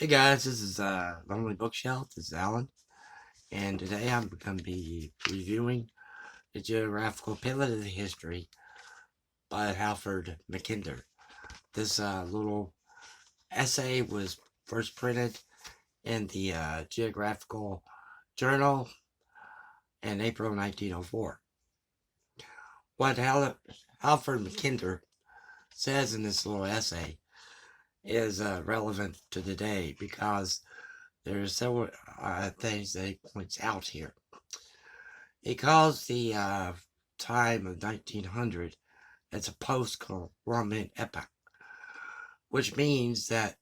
Hey guys, this is Lonely Bookshelf. This is Alan, and today I'm going to be reviewing the Geographical Pivot of the History by Halford Mackinder. This little essay was first printed in the Geographical Journal in April 1904. What Halford Mackinder says in this little essay is relevant to today because there are several things that he points out here. He calls the time of 1900 as a post-Columbian epoch, which means that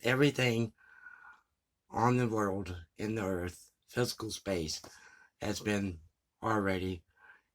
everything on the world, in the earth, physical space, has been already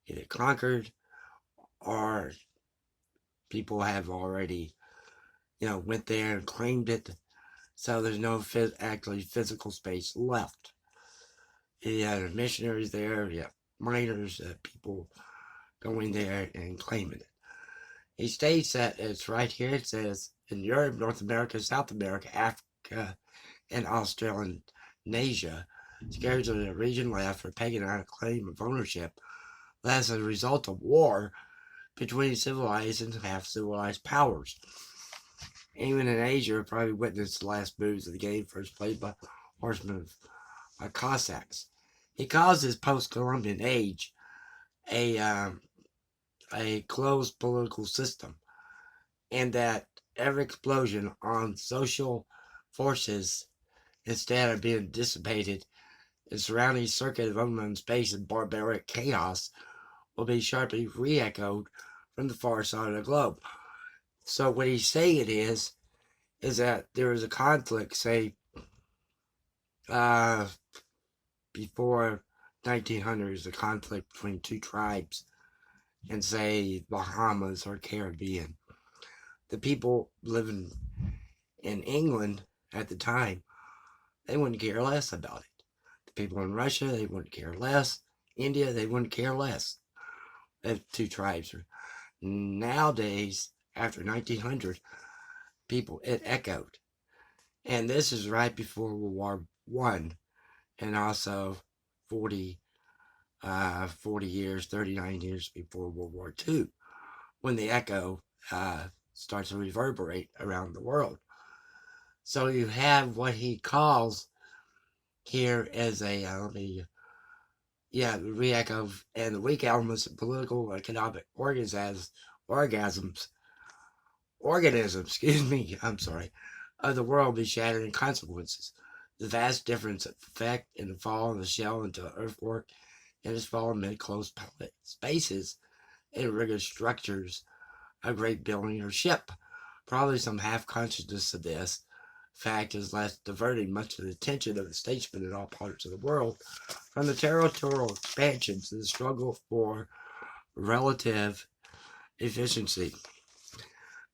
either conquered or people have already, went there and claimed it. So there's no actually physical space left. You have missionaries there, you have miners, people going there and claiming it. He states that it's right here. It says in Europe, North America, South America, Africa, and Australasia, scarcely a region left for pagan claim of ownership, as a result of war between civilized and half-civilized powers. Even in Asia, probably witnessed the last moves of the game, first played by horsemen of Cossacks. He calls this post-Columbian age a closed political system, and that every explosion on social forces, instead of being dissipated in surrounding circuit of unknown space and barbaric chaos, will be sharply re-echoed from the far side of the globe. So what he's saying is that there is a conflict, say, before 1900, a conflict between two tribes and, say, Bahamas or Caribbean. The people living in England at the time, they wouldn't care less about it. The people in Russia, they wouldn't care less. India, they wouldn't care less. The two tribes. Nowadays, after 1900, it echoed. And this is right before World War I, and also 40 years, 39 years before World War II, when the echo starts to reverberate around the world. So you have what he calls here as a, the re-echo and the weak elements of political economic organisms, of the world be shattered in consequences. The vast difference of effect in the fall of the shell into earthwork and its fall amid closed spaces and rigorous structures of great building or ship. Probably some half-consciousness of this fact is less diverting much of the attention of the statesmen in all parts of the world from the territorial expansion to the struggle for relative efficiency.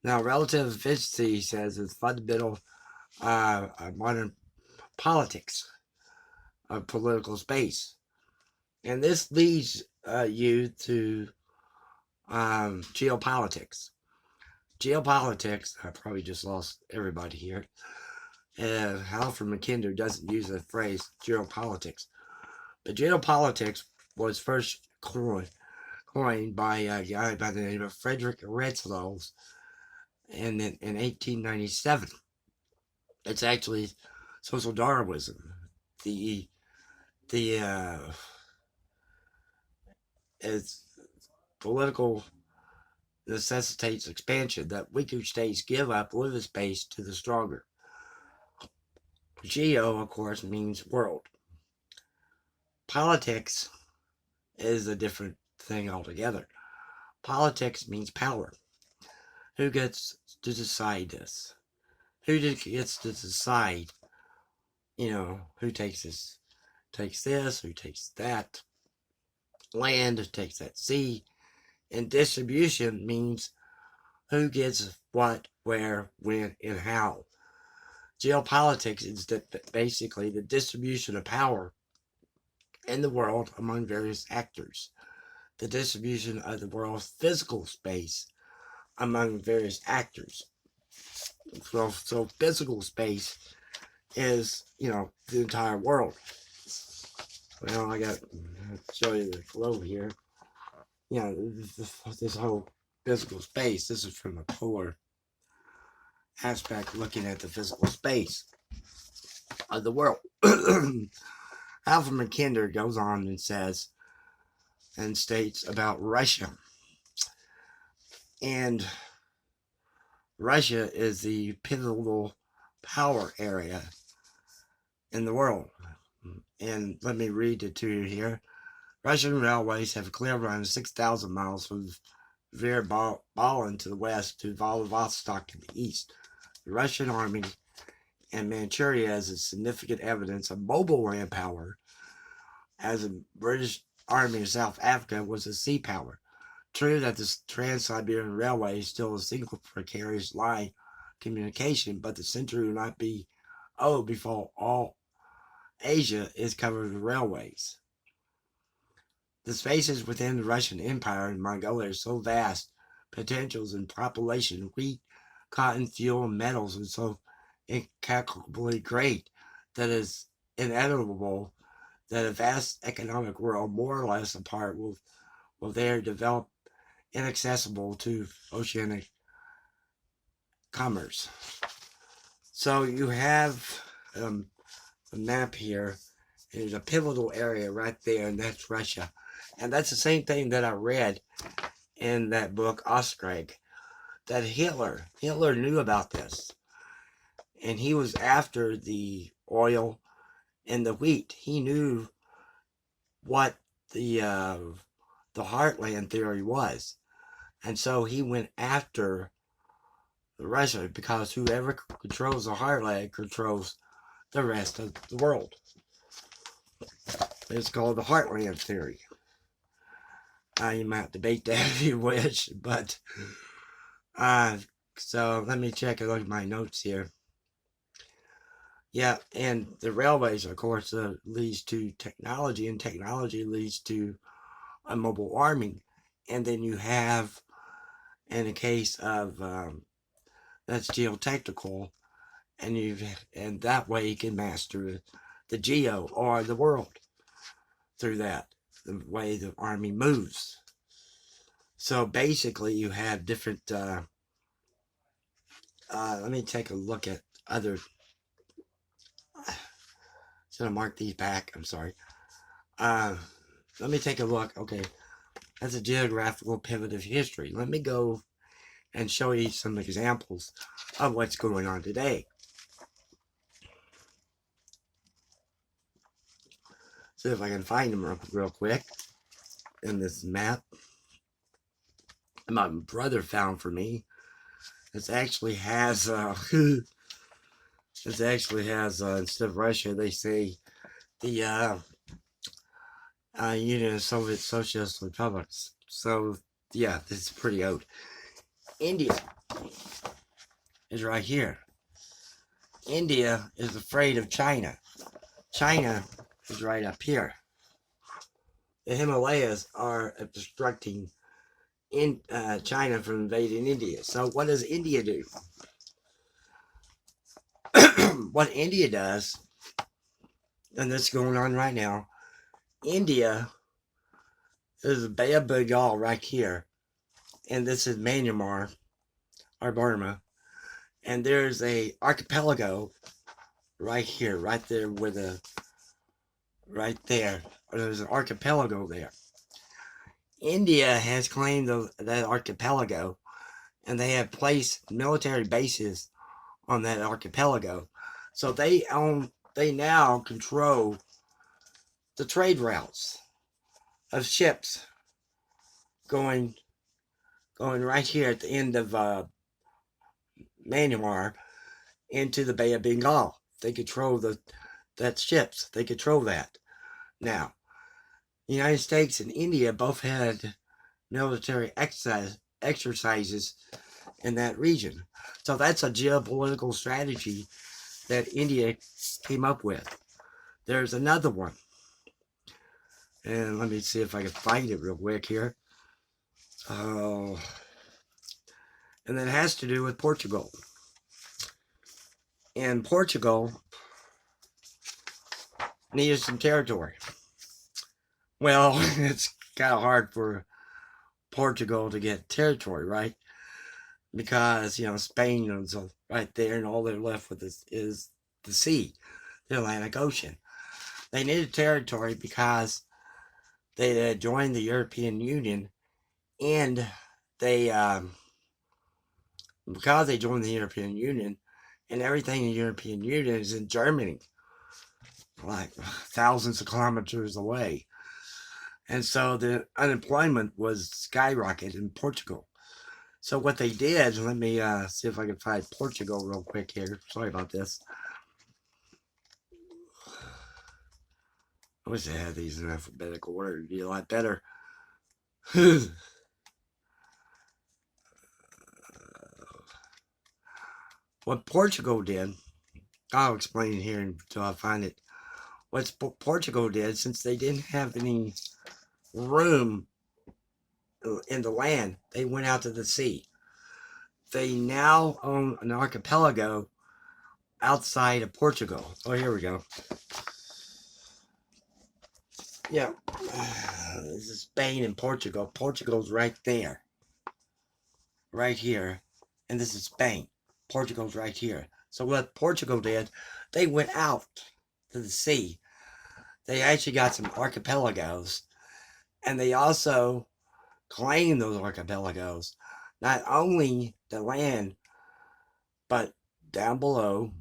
Now, relative efficiency, he says, is fundamental modern politics of political space. And this leads you to geopolitics. Geopolitics, I probably just lost everybody here. Halford Mackinder doesn't use the phrase geopolitics. But geopolitics was first coined by a guy by the name of Frederick Retzloff in 1897. It's actually social Darwinism. It's political necessitates expansion, that weaker states give up living space to the stronger. Geo, of course, means world. Politics is a different thing altogether. Politics means power. Who gets to decide this? Who gets to decide, who takes this, who takes that land, who takes that sea? And distribution means who gets what, where, when, and how. Geopolitics is basically the distribution of power in the world among various actors. The distribution of the world's physical space among various actors. So physical space is, the entire world. Well, I got to show you the globe here. This whole physical space, this is from the polar aspect, looking at the physical space of the world. Alfred Mackinder goes on and says and states about Russia. And Russia is the pivotal power area in the world. And let me read it to you here. Russian railways have a clear run of 6,000 miles from Virbalin to the west to Vladivostok in the east. The Russian army in Manchuria has a significant evidence of mobile land power, as the British Army in South Africa was a sea power. True that the Trans-Siberian Railway is still a single precarious line communication, but the century will not be before all Asia is covered with railways. The spaces within the Russian Empire and Mongolia are so vast, potentials in population, wheat, cotton, fuel, and metals are so incalculably great that it is inevitable that a vast economic world, more or less apart, will there develop inaccessible to oceanic commerce. So you have a map here. There's a pivotal area right there, and that's Russia. And that's the same thing that I read in that book, Ostrag, that Hitler knew about this. And he was after the oil and the wheat. He knew what the Heartland Theory was. And so he went after Russia, because whoever controls the Heartland controls the rest of the world. It's called the Heartland Theory. You might debate that if you wish, but so let me check a look at my notes here. Yeah, and the railways, of course, leads to technology, and technology leads to a mobile army. And then you have, in the case of that's geotechnical, and that way you can master the geo, or the world, through that, the way the army moves. So basically you have different let me take a look at other. Should I mark these back? I'm sorry. Let me take a look. Okay, that's a geographical pivot of history. Let me go and show you some examples of what's going on today. See if I can find them real quick in this map my brother found for me. It actually has instead of Russia, they say the Union of Soviet Socialist Republics. So yeah, this is pretty old. India is right here. India is afraid of China. China is right up here. The Himalayas are obstructing China from invading India. So what does India do? What India does, and this is going on right now, India is the Bay of Bengal right here, and this is Myanmar, or Burma, and there's a archipelago right here, right there right there. There's an archipelago there. India has claimed that archipelago, and they have placed military bases on that archipelago. So they now control the trade routes of ships going right here at the end of Myanmar into the Bay of Bengal. They control that ships. They control that. Now, the United States and India both had military exercises in that region. So that's a geopolitical strategy that India came up with. There's another one. And let me see if I can find it real quick here. Oh, and that has to do with Portugal. And Portugal needed some territory. Well, it's kind of hard for Portugal to get territory, right? Because, Spain is right there, and all they're left with is the sea, the Atlantic Ocean. They needed territory because they had joined the European Union, and they, because they joined the European Union, and everything in the European Union is in Germany, like thousands of kilometers away. And so the unemployment was skyrocketed in Portugal. So what they did, let me see if I can find Portugal real quick here. Sorry about this. I wish I had these in alphabetical order. It'd be a lot better. What Portugal did, I'll explain it here until I find it. What Portugal did, since they didn't have any room in the land, they went out to the sea. They now own an archipelago outside of Portugal. Oh, here we go. Yeah, this is Spain and Portugal. Portugal's right there, right here, and this is Spain. Portugal's right here. So what Portugal did, they went out to the sea. They actually got some archipelagos, and they also claimed those archipelagos. Not only the land, but down below,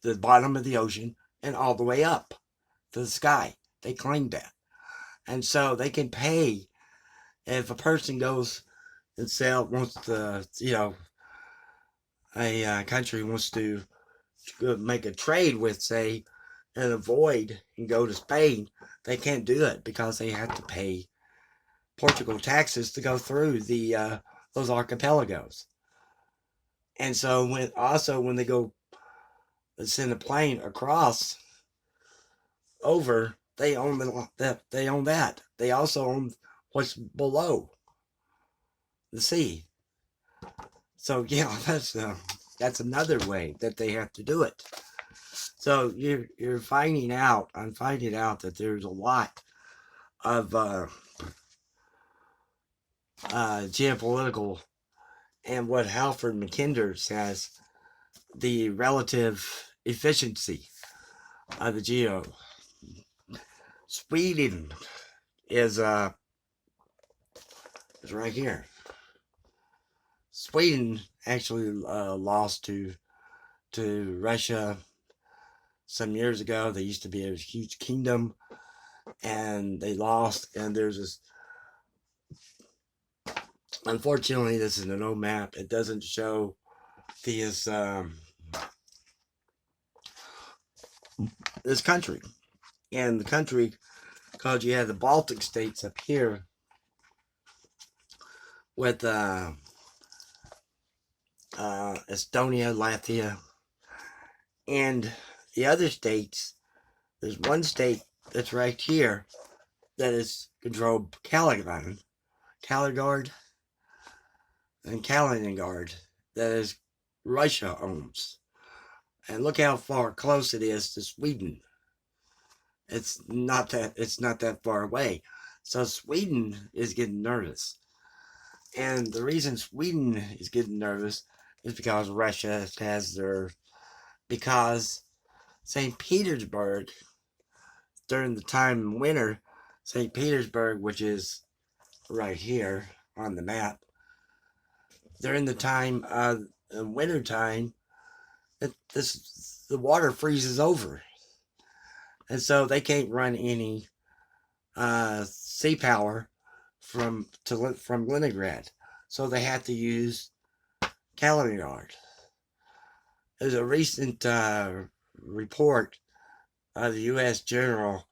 the bottom of the ocean, and all the way up to the sky. They claimed that. And so they can pay if a person goes and wants to, a country wants to make a trade with, say, and avoid and go to Spain, they can't do it because they have to pay Portugal taxes to go through those archipelagos. And so when they go send a plane across over, they own that. They own that. They also own what's below the sea. So yeah, that's another way that they have to do it. So I'm finding out that there's a lot of geopolitical, and what Halford Mackinder says, the relative efficiency of the geo. Sweden is right here. Sweden actually lost to Russia some years ago. They used to be a huge kingdom, and they lost. And there's this. Unfortunately, this is an old map. It doesn't show this this country, and the country, because you have the Baltic states up here with Estonia, Latvia, and the other states. There's one state that's right here that is controlled Kaliningrad, and Kaliningrad that is Russia owns. And look how far close it is to Sweden. It's not that far away. So Sweden is getting nervous. And the reason Sweden is getting nervous is because Russia has because St. Petersburg, during the time in winter, St. Petersburg, which is right here on the map, during the time of winter time, the water freezes over, and so they can't run any sea power from Leningrad, so they have to use Kaliningrad. There's a recent report. The U.S. general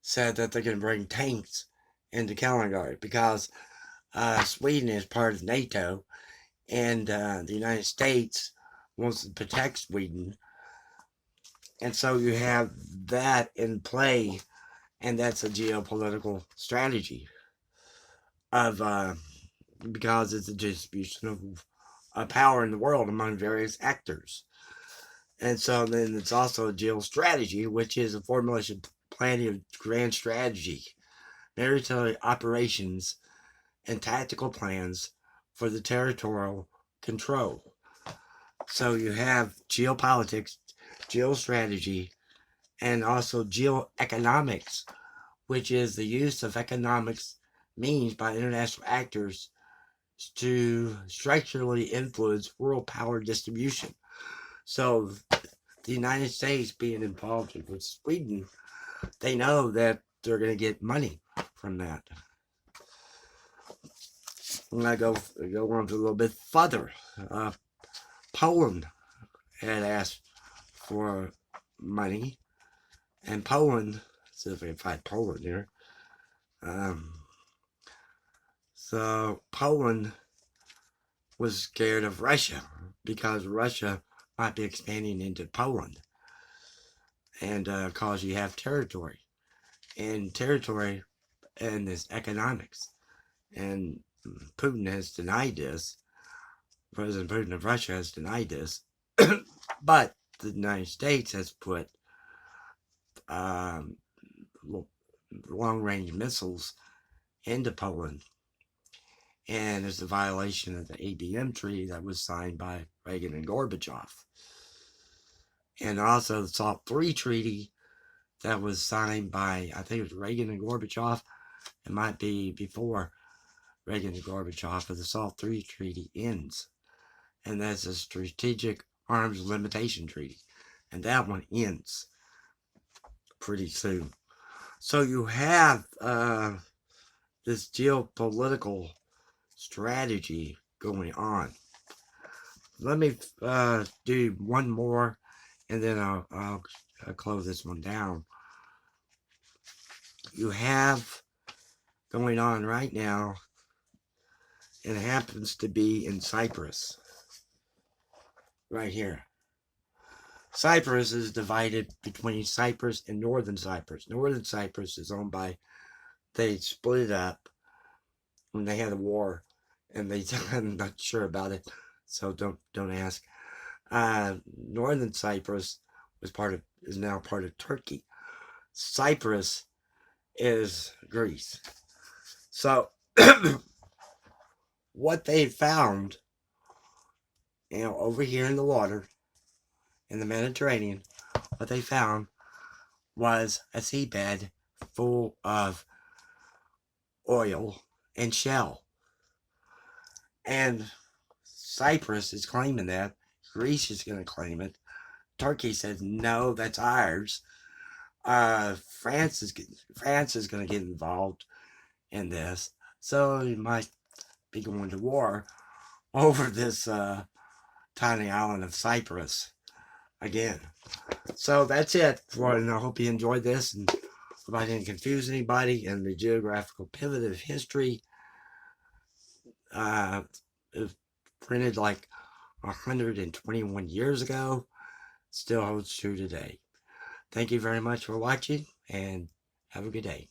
said that they're going to bring tanks into Kaliningrad because Sweden is part of NATO, and the United States wants to protect Sweden. And so you have that in play, and that's a geopolitical strategy of because it's a distribution of power in the world among various actors. And so then it's also geostrategy, which is a formulation planning of grand strategy, military operations, and tactical plans for the territorial control. So you have geopolitics, geostrategy, and also geoeconomics, which is the use of economics means by international actors to structurally influence world power distribution. So the United States being involved with Sweden, they know that they're going to get money from that. I'm going to go on to a little bit further. Poland had asked for money, and Poland, see if I can find Poland here. So Poland was scared of Russia because Russia might be expanding into Poland and cause you have territory. And territory and this economics. And Putin has denied this. President Putin of Russia has denied this. But the United States has put long-range missiles into Poland. And it's a violation of the ABM treaty that was signed by Reagan and Gorbachev. And also the SALT III treaty that was signed by, I think it was Reagan and Gorbachev. It might be before Reagan and Gorbachev, but the SALT III treaty ends. And that's a strategic arms limitation treaty. And that one ends pretty soon. So you have this geopolitical strategy going on. Let me do one more, and then I'll close this one down. You have going on right now, and it happens to be in Cyprus. Right here. Cyprus is divided between Cyprus and Northern Cyprus. Northern Cyprus is owned by, they split it up when they had a war, and I'm not sure about it, so don't ask. Northern Cyprus is now part of Turkey. Cyprus is Greece. So what they found, over here in the water, in the Mediterranean, what they found was a seabed full of oil and shell. And Cyprus is claiming that. Greece is going to claim it. Turkey says, no, that's ours. France is going to get involved in this. So you might be going to war over this tiny island of Cyprus again. So that's it. And I hope you enjoyed this, and hope I didn't confuse anybody. And the geographical pivot of history is printed like 121 years ago, still holds true today. Thank you very much for watching, and have a good day.